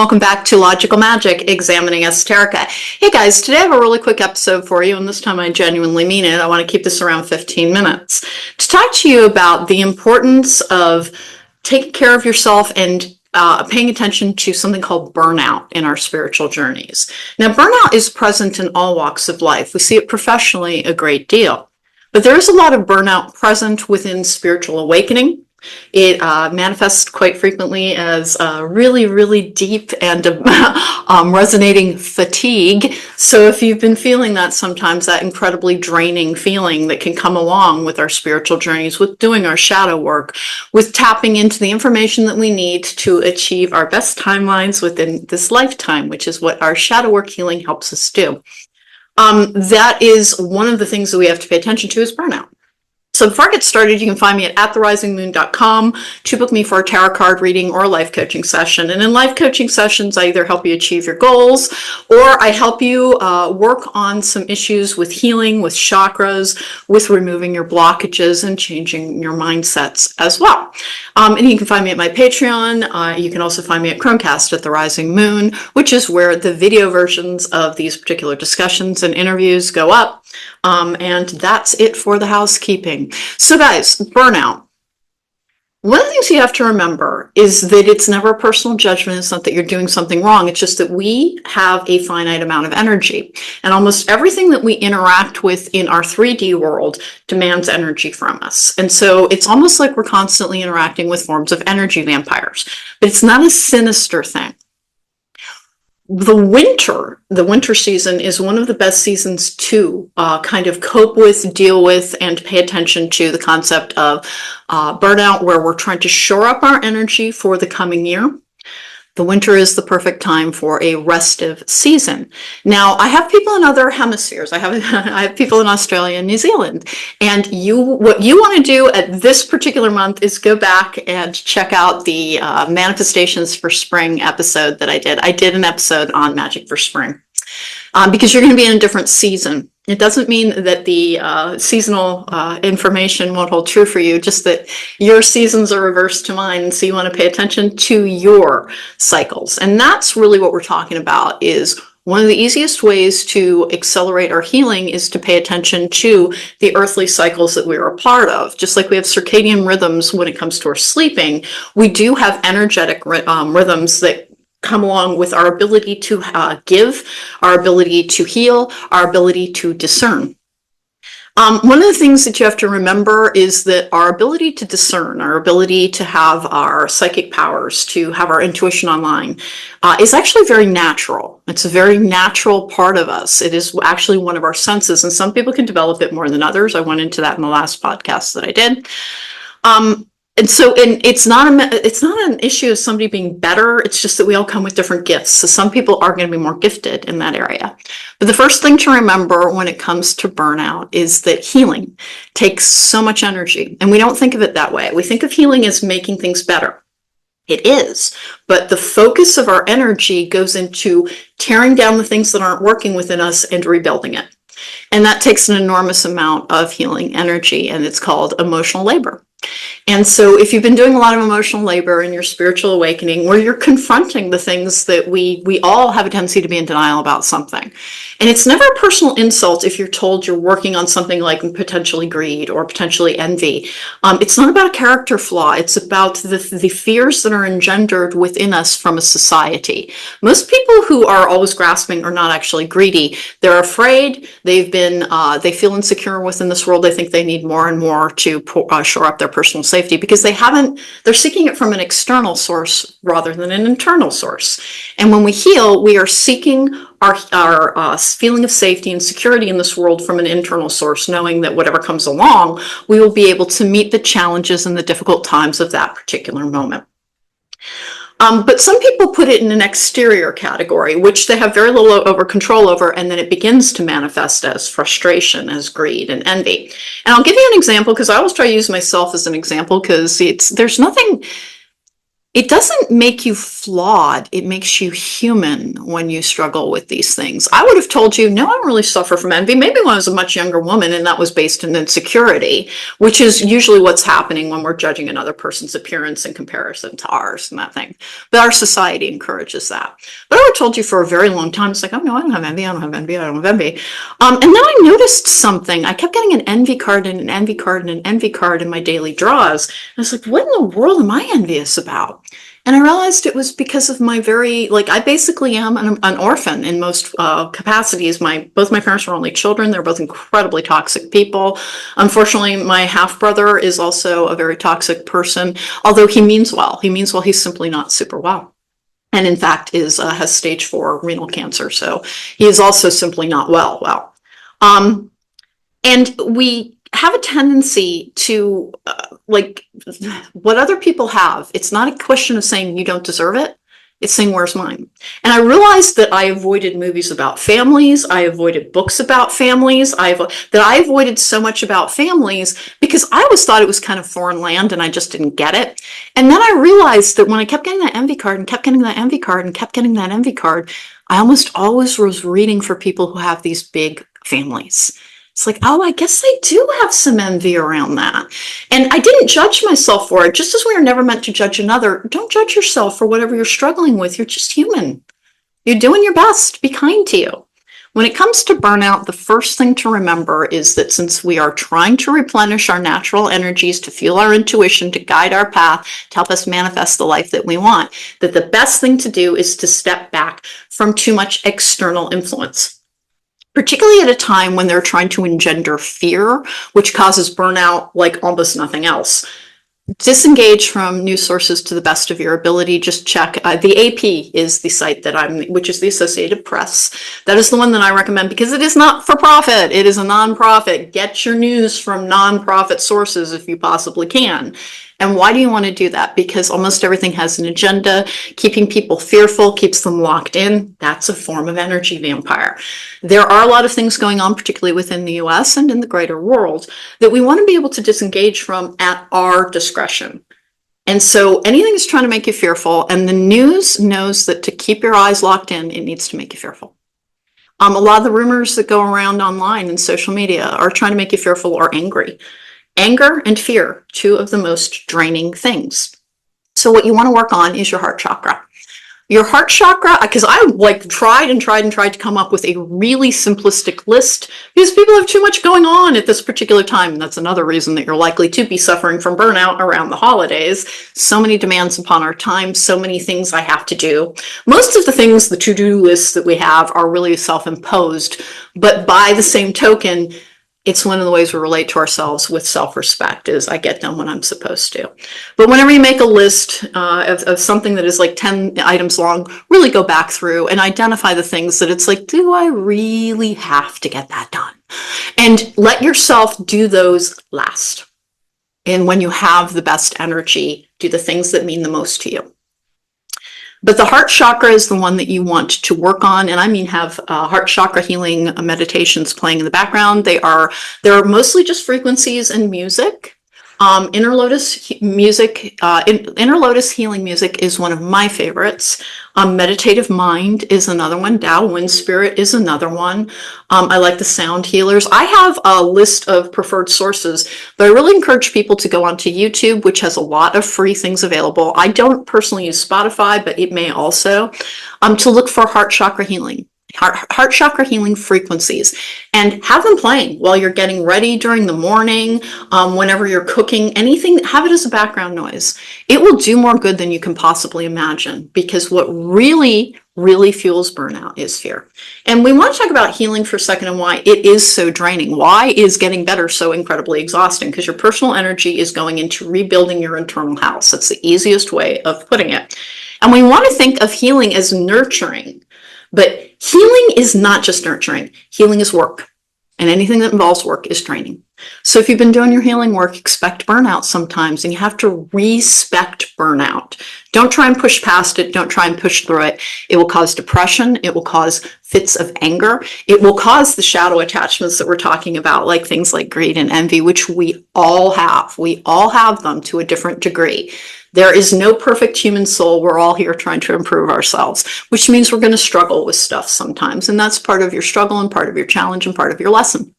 welcome back to Logical Magic, Examining Esoterica. Hey guys, today I have a really quick episode for you, and this time I genuinely mean it. I want to keep this around 15 minutes to talk to you about the importance of taking care of yourself and paying attention to something called burnout in our spiritual journeys. Now, burnout is present in all walks of life. We see it professionally a great deal, but there is a lot of burnout present within spiritual awakening. It manifests quite frequently as really, really deep and resonating fatigue. So if you've been feeling that sometimes, that incredibly draining feeling that can come along with our spiritual journeys, with doing our shadow work, with tapping into the information that we need to achieve our best timelines within this lifetime, which is what our shadow work healing helps us do. That is one of the things that we have to pay attention to is burnout. So before I get started, you can find me at therisingmoon.com to book me for a tarot card reading or a life coaching session. And in life coaching sessions, I either help you achieve your goals or I help you work on some issues with healing, with chakras, with removing your blockages and changing your mindsets as well. And you can find me at my Patreon. You can also find me at Chromecast at The Rising Moon, which is where the video versions of these particular discussions and interviews go up. And that's it for the housekeeping. So guys, burnout. One of the things you have to remember is that it's never a personal judgment. It's not that you're doing something wrong. It's just that we have a finite amount of energy. And almost everything that we interact with in our 3D world demands energy from us. And so it's almost like we're constantly interacting with forms of energy vampires. But it's not a sinister thing. The winter season is one of the best seasons to kind of cope with, deal with, and pay attention to the concept of burnout, where we're trying to shore up our energy for the coming year. The winter is the perfect time for a restive season. Now, I have people in other hemispheres. I have people in Australia and New Zealand. And what you want to do at this particular month is go back and check out the Manifestations for Spring episode that I did. I did an episode on Magic for Spring because you're going to be in a different season. It doesn't mean that the seasonal information won't hold true for you, just that your seasons are reversed to mine, and so you want to pay attention to your cycles. And that's really what we're talking about. Is one of the easiest ways to accelerate our healing is to pay attention to the earthly cycles that we are a part of. Just like we have circadian rhythms when it comes to our sleeping, we do have energetic rhythms that come along with our ability to give, our ability to heal, our ability to discern. One of the things that you have to remember is that our ability to discern, our ability to have our psychic powers, to have our intuition online, is actually very natural. It's a very natural part of us. It is actually one of our senses, and some people can develop it more than others. I went into that in the last podcast that I did. And it's not an issue of somebody being better. It's just that we all come with different gifts. So some people are going to be more gifted in that area. But the first thing to remember when it comes to burnout is that healing takes so much energy. And we don't think of it that way. We think of healing as making things better. It is. But the focus of our energy goes into tearing down the things that aren't working within us and rebuilding it. And that takes an enormous amount of healing energy, and it's called emotional labor. And so if you've been doing a lot of emotional labor in your spiritual awakening, where you're confronting the things that we all have a tendency to be in denial about something. And it's never a personal insult if you're told you're working on something like potentially greed or potentially envy. It's not about a character flaw. It's about the fears that are engendered within us from a society. Most people who are always grasping are not actually greedy. They're afraid. They feel insecure within this world. They think they need more and more to shore up their personal safety because they're seeking it from an external source rather than an internal source. And when we heal, we are seeking our feeling of safety and security in this world from an internal source, knowing that whatever comes along, we will be able to meet the challenges and the difficult times of that particular moment. But some people put it in an exterior category, which they have very little control over, and then it begins to manifest as frustration, as greed and envy. And I'll give you an example, because I always try to use myself as an example, because there's nothing it doesn't make you flawed. It makes you human when you struggle with these things. I would have told you, no, I don't really suffer from envy. Maybe when I was a much younger woman, and that was based in insecurity, which is usually what's happening when we're judging another person's appearance in comparison to ours and that thing. But our society encourages that. But I would have told you for a very long time, it's like, oh no, I don't have envy. I don't have envy. I don't have envy. And then I noticed something. I kept getting an envy card and an envy card and an envy card in my daily draws. And I was like, what in the world am I envious about? And I realized it was because of my I basically am an orphan in most capacities. Both my parents were only children. They're both incredibly toxic people. Unfortunately, my half-brother is also a very toxic person, although he means well. He means well, he's simply not super well. And in fact has stage 4 renal cancer. So he is also simply not well. And we have a tendency to, what other people have, it's not a question of saying you don't deserve it. It's saying, where's mine? And I realized that I avoided movies about families. I avoided books about families. That I avoided so much about families because I always thought it was kind of foreign land and I just didn't get it. And then I realized that when I kept getting that envy card and kept getting that envy card and kept getting that envy card, I almost always was reading for people who have these big families. It's like, oh, I guess I do have some envy around that. And I didn't judge myself for it. Just as we are never meant to judge another, don't judge yourself for whatever you're struggling with. You're just human. You're doing your best. Be kind to you. When it comes to burnout, the first thing to remember is that since we are trying to replenish our natural energies, to fuel our intuition, to guide our path, to help us manifest the life that we want, that the best thing to do is to step back from too much external influence. Particularly at a time when they're trying to engender fear, which causes burnout like almost nothing else. Disengage from news sources to the best of your ability. Just check. The AP is the site which is the Associated Press. That is the one that I recommend because it is not for profit. It is a nonprofit. Get your news from nonprofit sources if you possibly can. And why do you want to do that? Because almost everything has an agenda. Keeping people fearful keeps them locked in. That's a form of energy vampire. There are a lot of things going on, particularly within the US and in the greater world, that we want to be able to disengage from at our discretion. And so anything is trying to make you fearful, and the news knows that to keep your eyes locked in, it needs to make you fearful. A lot of the rumors that go around online and social media are trying to make you fearful or angry. Anger and fear, two of the most draining things. So what you want to work on is your heart chakra. Your heart chakra, because I tried to come up with a really simplistic list because people have too much going on at this particular time. And that's another reason that you're likely to be suffering from burnout around the holidays. So many demands upon our time, so many things I have to do. Most of the things, the to-do lists that we have are really self-imposed, but by the same token, it's one of the ways we relate to ourselves with self-respect is I get done when I'm supposed to. But whenever you make a list of something that is like 10 items long, really go back through and identify the things that it's like, do I really have to get that done? And let yourself do those last. And when you have the best energy, do the things that mean the most to you. But the heart chakra is the one that you want to work on, and I mean have heart chakra healing meditations playing in the background. They're mostly just frequencies and music. Inner Lotus healing music is one of my favorites. Meditative Mind is another one. Tao Wind Spirit is another one. I like the sound healers. I have a list of preferred sources, but I really encourage people to go onto YouTube, which has a lot of free things available. I don't personally use Spotify, but it may also, to look for heart chakra healing. Heart chakra healing frequencies, and have them playing while you're getting ready during the morning, whenever you're cooking, anything, have it as a background noise. It will do more good than you can possibly imagine, because what really fuels burnout is fear. And we want to talk about healing for a second and why it is so draining. Why is getting better so incredibly exhausting? Because your personal energy is going into rebuilding your internal house. That's the easiest way of putting it. And we want to think of healing as nurturing. But healing is not just nurturing. Healing is work. And anything that involves work is training. So if you've been doing your healing work, expect burnout sometimes, and you have to respect burnout. Don't try and push past it. Don't try and push through it. It will cause depression. It will cause fits of anger. It will cause the shadow attachments that we're talking about, like things like greed and envy, which we all have. We all have them to a different degree. There is no perfect human soul. We're all here trying to improve ourselves, which means we're going to struggle with stuff sometimes. And that's part of your struggle and part of your challenge and part of your lesson.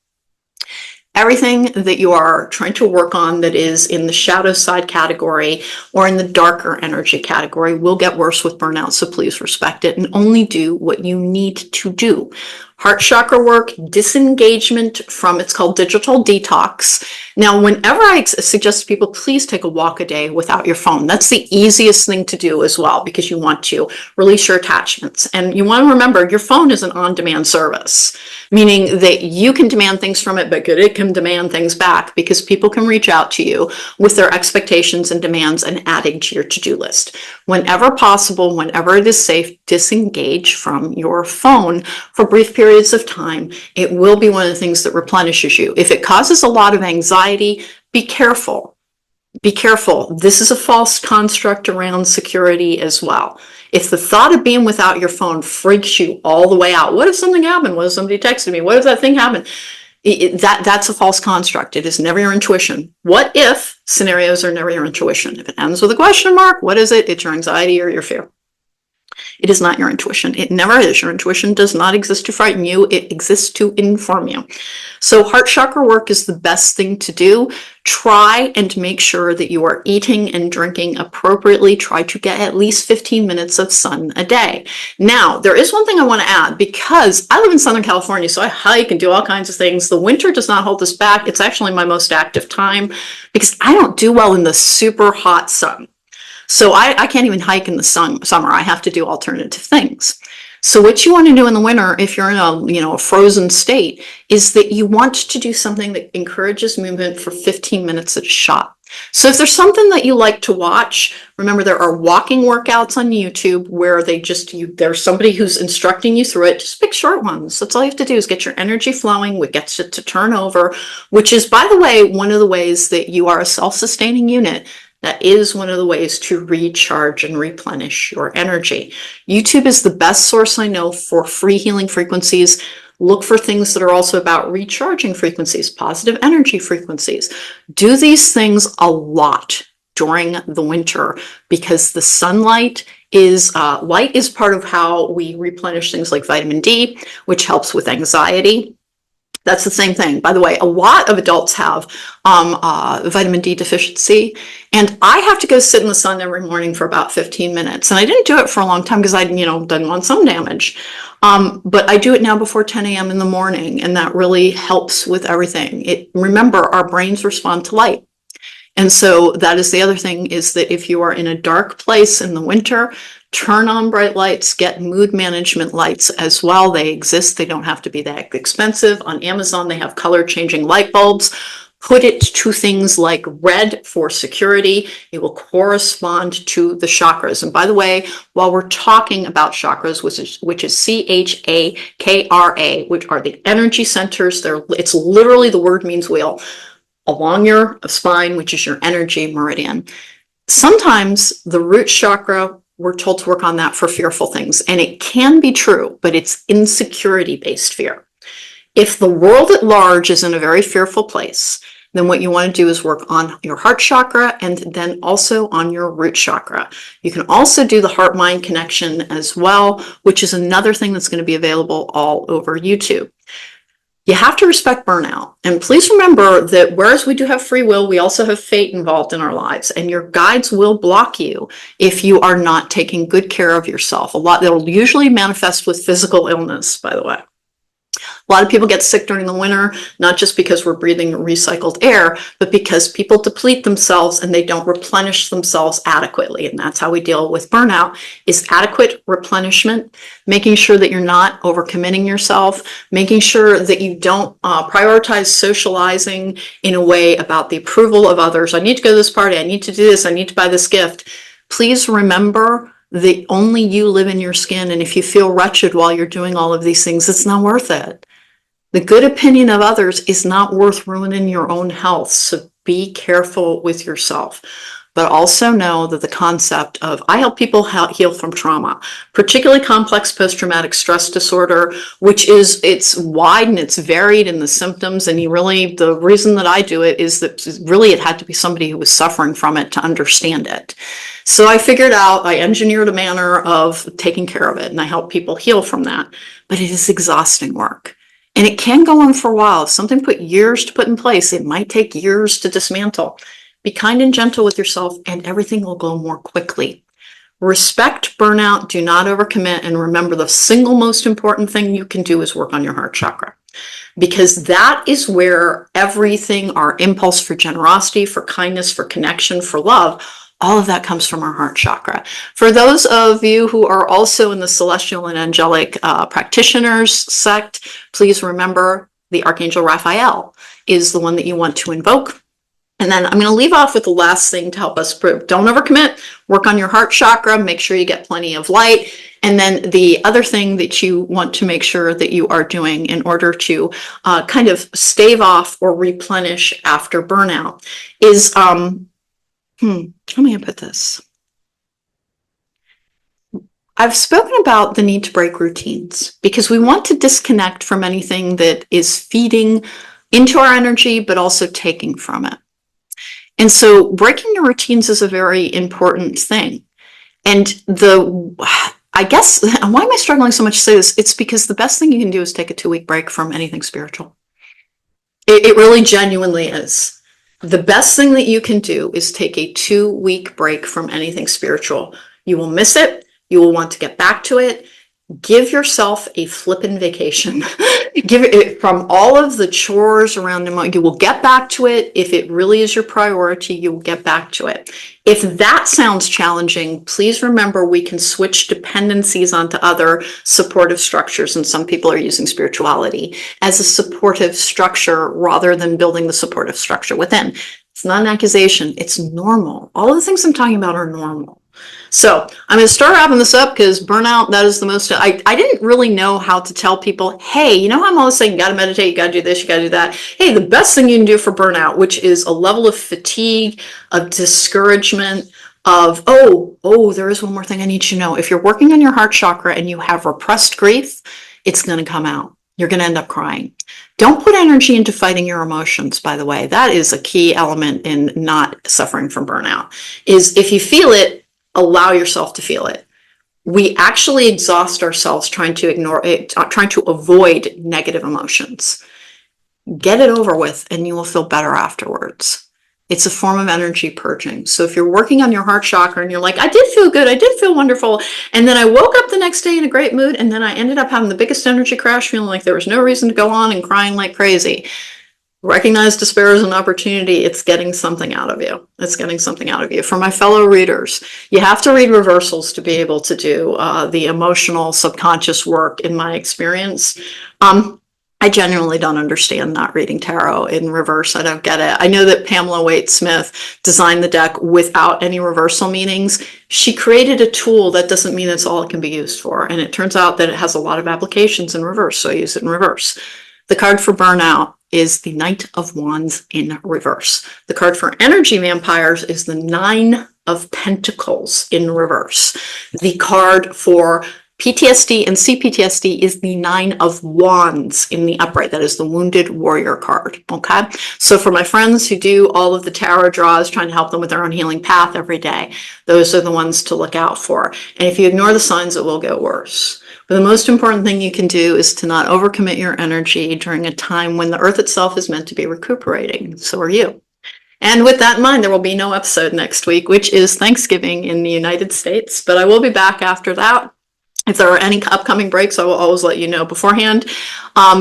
Everything that you are trying to work on that is in the shadow side category or in the darker energy category will get worse with burnout, so please respect it and only do what you need to do. Heart chakra work, disengagement from, it's called digital detox. Now, whenever I suggest to people, please take a walk a day without your phone. That's the easiest thing to do as well, because you want to release your attachments. And you want to remember, your phone is an on-demand service, meaning that you can demand things from it, but it can demand things back, because people can reach out to you with their expectations and demands and adding to your to-do list. Whenever possible, whenever it is safe, disengage from your phone for brief periods of time. It will be one of the things that replenishes you. If it causes a lot of anxiety, be careful. Be careful. This is a false construct around security as well. If the thought of being without your phone freaks you all the way out, what if something happened? What if somebody texted me? What if that thing happened? That's a false construct. It is never your intuition. What if scenarios are never your intuition? If it ends with a question mark, what is it? It's your anxiety or your fear. It is not your intuition. It never is. Your intuition does not exist to frighten you. It exists to inform you. So heart chakra work is the best thing to do. Try and make sure that you are eating and drinking appropriately. Try to get at least 15 minutes of sun a day. Now, there is one thing I want to add, because I live in Southern California, so I hike and do all kinds of things. The winter does not hold us back. It's actually my most active time because I don't do well in the super hot sun. So I can't even hike in the summer. I have to do alternative things. So what you want to do in the winter, if you're in a frozen state, is that you want to do something that encourages movement for 15 minutes at a shot. So if there's something that you like to watch, remember there are walking workouts on YouTube where there's somebody who's instructing you through it. Just pick short ones. That's all you have to do is get your energy flowing, which gets it to turn over, which is, by the way, one of the ways that you are a self-sustaining unit. That is one of the ways to recharge and replenish your energy. YouTube is the best source I know for free healing frequencies. Look for things that are also about recharging frequencies, positive energy frequencies. Do these things a lot during the winter, because the sunlight is, light is part of how we replenish things like vitamin D, which helps with anxiety. That's the same thing. By the way, a lot of adults have vitamin D deficiency, and I have to go sit in the sun every morning for about 15 minutes. And I didn't do it for a long time because I, didn't want sun damage. But I do it now before 10 a.m. in the morning, and that really helps with everything. Remember, our brains respond to light. And so that is the other thing, is that if you are in a dark place in the winter, turn on bright lights, get mood management lights as well. They exist. They don't have to be that expensive. On Amazon, they have color changing light bulbs. Put it to things like red for security. It will correspond to the chakras. And by the way, while we're talking about chakras, which is CHAKRA, which are the energy centers, it's literally, the word means wheel, along your spine, which is your energy meridian. Sometimes the root chakra, we're told to work on that for fearful things, and it can be true, but it's insecurity-based fear. If the world at large is in a very fearful place, then what you want to do is work on your heart chakra and then also on your root chakra. You can also do the heart-mind connection as well, which is another thing that's going to be available all over YouTube. You have to respect burnout. And please remember that whereas we do have free will, we also have fate involved in our lives. And your guides will block you if you are not taking good care of yourself. That'll usually manifest with physical illness, by the way. A lot of people get sick during the winter, not just because we're breathing recycled air, but because people deplete themselves and they don't replenish themselves adequately. And that's how we deal with burnout, is adequate replenishment, making sure that you're not overcommitting yourself, making sure that you don't prioritize socializing in a way about the approval of others. I need to go to this party. I need to do this. I need to buy this gift. Please remember that only you live in your skin. And if you feel wretched while you're doing all of these things, it's not worth it. The good opinion of others is not worth ruining your own health. So be careful with yourself. But also know that the concept of, I help people heal from trauma, particularly complex post-traumatic stress disorder, which is, it's wide and it's varied in the symptoms. And the reason that I do it is that really it had to be somebody who was suffering from it to understand it. So I engineered a manner of taking care of it, and I help people heal from that. But it is exhausting work. And it can go on for a while. If something took years to put in place, it might take years to dismantle. Be kind and gentle with yourself, and everything will go more quickly. Respect burnout, do not overcommit, and remember the single most important thing you can do is work on your heart chakra. Because that is where everything, our impulse for generosity, for kindness, for connection, for love, all of that comes from our heart chakra. For those of you who are also in the celestial and angelic practitioners sect, please remember the Archangel Raphael is the one that you want to invoke. And then I'm going to leave off with the last thing to help us prove. Don't overcommit. Work on your heart chakra. Make sure you get plenty of light. And then the other thing that you want to make sure that you are doing in order to kind of stave off or replenish after burnout is, how am I going to put this? I've spoken about the need to break routines because we want to disconnect from anything that is feeding into our energy, but also taking from it. And so breaking your routines is a very important thing. And I guess, why am I struggling so much to say this? It's because the best thing you can do is take a 2-week break from anything spiritual. It really genuinely is. The best thing that you can do is take a 2-week break from anything spiritual. You will miss it. You will want to get back to it. Give yourself a flippin' vacation. Give it from all of the chores around the you will get back to it. If it really is your priority, you will get back to it. If that sounds challenging, please remember we can switch dependencies onto other supportive structures. And some people are using spirituality as a supportive structure rather than building the supportive structure within. It's not an accusation. It's normal. All of the things I'm talking about are normal. So I'm going to start wrapping this up because burnout, that is the most, I didn't really know how to tell people, hey, you know how I'm always saying you got to meditate, you got to do this, you got to do that. Hey, the best thing you can do for burnout, which is a level of fatigue, of discouragement, of, there is one more thing I need you to know. If you're working on your heart chakra and you have repressed grief, it's going to come out. You're going to end up crying. Don't put energy into fighting your emotions, by the way. That is a key element in not suffering from burnout, is if you feel it, allow yourself to feel it. We actually exhaust ourselves trying to ignore it, trying to avoid negative emotions. Get it over with and you will feel better afterwards. It's a form of energy purging. So if you're working on your heart chakra and you're like, I did feel good, I did feel wonderful, and then I woke up the next day in a great mood, and then I ended up having the biggest energy crash, feeling like there was no reason to go on and crying like crazy. Recognize despair as an opportunity. It's getting something out of you. It's getting something out of you. For my fellow readers, you have to read reversals to be able to do the emotional subconscious work, in my experience. I genuinely don't understand not reading tarot in reverse. I don't get it. I know that Pamela Waite-Smith designed the deck without any reversal meanings. She created a tool that doesn't mean it's all it can be used for. And it turns out that it has a lot of applications in reverse, so I use it in reverse. The card for burnout is the Knight of Wands in reverse. The card for energy vampires is the 9 of Pentacles in reverse. The card for PTSD and CPTSD is the 9 of Wands in the upright. That is the Wounded Warrior card. Okay. So for my friends who do all of the tarot draws, trying to help them with their own healing path every day, those are the ones to look out for. And if you ignore the signs, it will get worse. But the most important thing you can do is to not overcommit your energy during a time when the earth itself is meant to be recuperating. So are you. And with that in mind, there will be no episode next week, which is Thanksgiving in the United States. But I will be back after that. If there are any upcoming breaks, I will always let you know beforehand.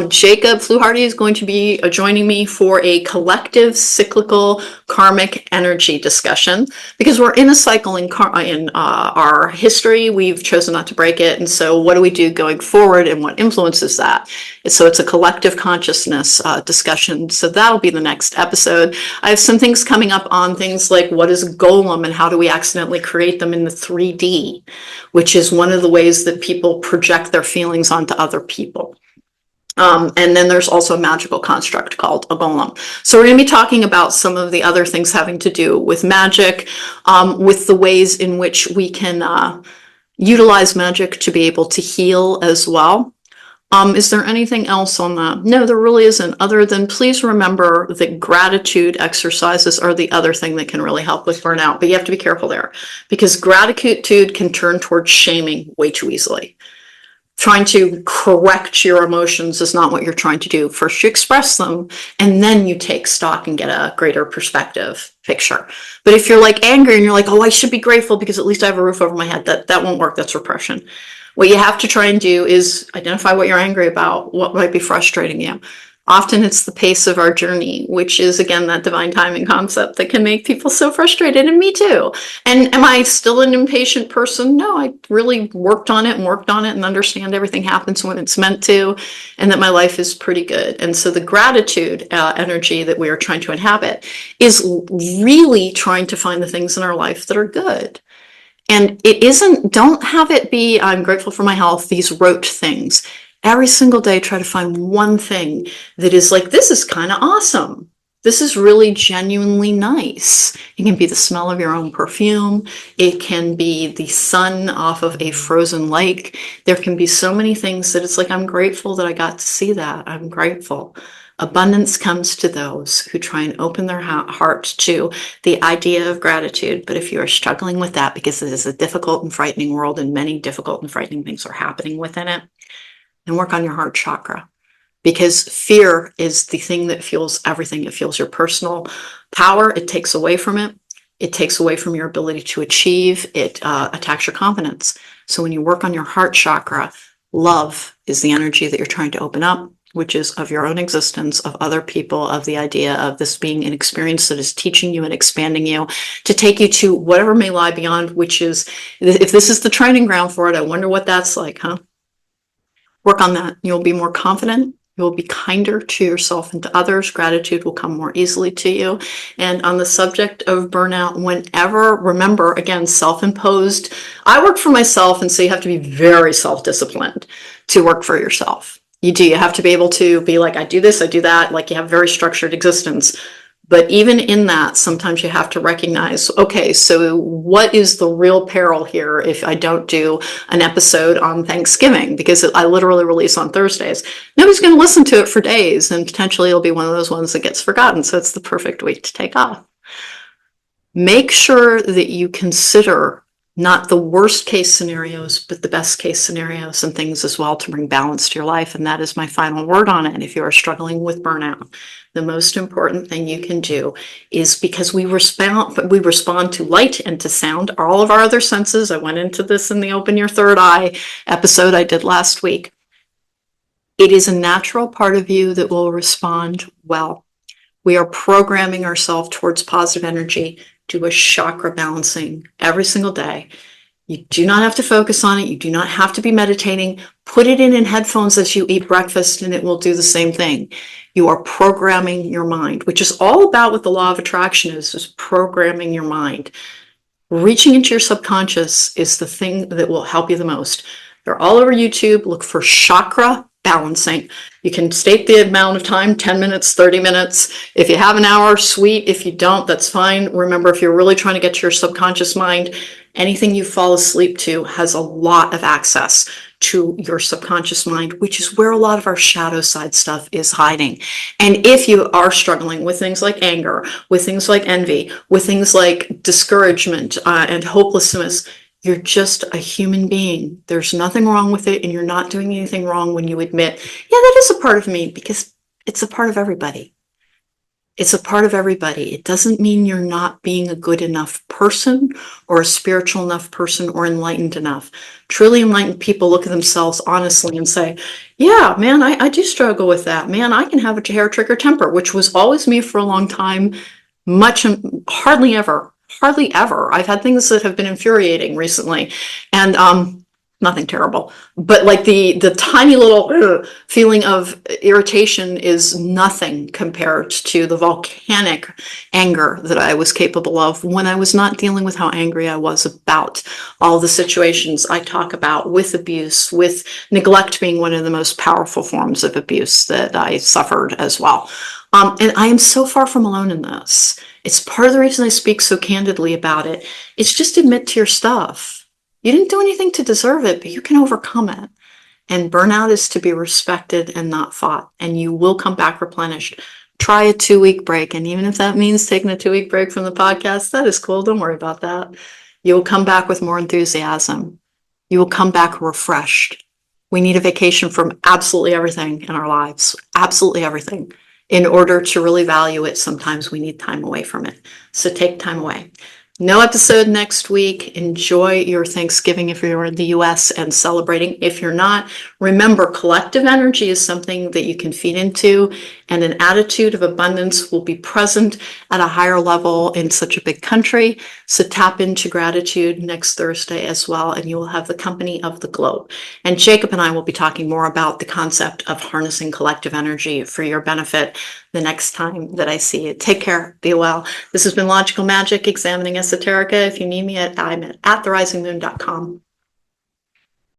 Jacob Fluharty is going to be joining me for a collective cyclical karmic energy discussion because we're in a cycle in our history. We've chosen not to break it. And so what do we do going forward and what influences that? So it's a collective consciousness discussion. So that'll be the next episode. I have some things coming up on things like what is a golem and how do we accidentally create them in the 3D, which is one of the ways that people project their feelings onto other people. And then there's also a magical construct called a golem. So we're going to be talking about some of the other things having to do with magic, with the ways in which we can utilize magic to be able to heal as well. Is there anything else on that? No, there really isn't, other than please remember that gratitude exercises are the other thing that can really help with burnout. But you have to be careful there, because gratitude can turn towards shaming way too easily. Trying to correct your emotions is not what you're trying to do. First you express them, and then you take stock and get a greater perspective picture. But if you're like angry and you're like, oh, I should be grateful because at least I have a roof over my head, that won't work. That's repression. What you have to try and do is identify what you're angry about, what might be frustrating you. Often it's the pace of our journey, which is, again, that divine timing concept that can make people so frustrated, and me too. And am I still an impatient person? No, I really worked on it and understand everything happens when it's meant to, and that my life is pretty good. And so the gratitude energy that we are trying to inhabit is really trying to find the things in our life that are good. And it isn't, don't have it be, I'm grateful for my health, these rote things. Every single day, try to find one thing that is like, this is kind of awesome. This is really genuinely nice. It can be the smell of your own perfume. It can be the sun off of a frozen lake. There can be so many things that it's like, I'm grateful that I got to see that. I'm grateful. Abundance comes to those who try and open their heart to the idea of gratitude. But if you are struggling with that, because it is a difficult and frightening world and many difficult and frightening things are happening within it, then work on your heart chakra. Because fear is the thing that fuels everything. It fuels your personal power. It takes away from it. It takes away from your ability to achieve. It attacks your confidence. So when you work on your heart chakra, love is the energy that you're trying to open up, which is of your own existence, of other people, of the idea of this being an experience that is teaching you and expanding you to take you to whatever may lie beyond, which is, if this is the training ground for it, I wonder what that's like, huh? Work on that. You'll be more confident. You'll be kinder to yourself and to others. Gratitude will come more easily to you. And on the subject of burnout, whenever, remember, again, self-imposed. I work for myself, and so you have to be very self-disciplined to work for yourself. You do. You have to be able to be like, I do this, I do that. Like, you have very structured existence. But even in that, sometimes you have to recognize, okay, so what is the real peril here if I don't do an episode on Thanksgiving? Because I literally release on Thursdays. Nobody's going to listen to it for days, and potentially it'll be one of those ones that gets forgotten. So it's the perfect week to take off. Make sure that you consider not the worst case scenarios, but the best case scenarios and things as well to bring balance to your life. And that is my final word on it. If you are struggling with burnout, the most important thing you can do is, because we respond to light and to sound, all of our other senses. I went into this in the Open Your Third Eye episode I did last week. It is a natural part of you that will respond well. We are programming ourselves towards positive energy. Do a chakra balancing every single day. You do not have to focus on it. You do not have to be meditating. Put it in headphones as you eat breakfast, and it will do the same thing. You are programming your mind, which is all about what the law of attraction is programming your mind. Reaching into your subconscious is the thing that will help you the most. They're all over YouTube. Look for chakra balancing. You can state the amount of time, 10 minutes, 30 minutes. If you have an hour, sweet. If you don't, that's fine. Remember, if you're really trying to get to your subconscious mind, anything you fall asleep to has a lot of access to your subconscious mind, which is where a lot of our shadow side stuff is hiding. And if you are struggling with things like anger, with things like envy, with things like discouragement and hopelessness, you're just a human being. There's nothing wrong with it, and you're not doing anything wrong when you admit, yeah, that is a part of me, because it's a part of everybody. It's a part of everybody. It doesn't mean you're not being a good enough person or a spiritual enough person or enlightened enough. Truly enlightened people look at themselves honestly and say, yeah, man, I do struggle with that. Man, I can have a hair trigger temper, which was always me for a long time. Hardly ever. I've had things that have been infuriating recently. And nothing terrible, but like the tiny little feeling of irritation is nothing compared to the volcanic anger that I was capable of when I was not dealing with how angry I was about all the situations I talk about with abuse, with neglect being one of the most powerful forms of abuse that I suffered as well. And I am so far from alone in this. It's part of the reason I speak so candidly about it. It's just admit to your stuff. You didn't do anything to deserve it, but you can overcome it. And burnout is to be respected and not fought, and you will come back replenished. Try a 2-week break, and even if that means taking a 2-week break from the podcast, that is cool. Don't worry about that. You will come back with more enthusiasm. You will come back refreshed. We need a vacation from absolutely everything in our lives, absolutely everything. In order to really value it, sometimes we need time away from it. So take time away. No episode next week. Enjoy your Thanksgiving if you're in the US and celebrating. If you're not, remember, collective energy is something that you can feed into, and an attitude of abundance will be present at a higher level in such a big country. So tap into gratitude next Thursday as well, and you will have the company of the globe. And Jacob and I will be talking more about the concept of harnessing collective energy for your benefit the next time that I see you. Take care. Be well. This has been Logical Magic, Examining Esoterica. If you need me, I'm at therisingmoon.com.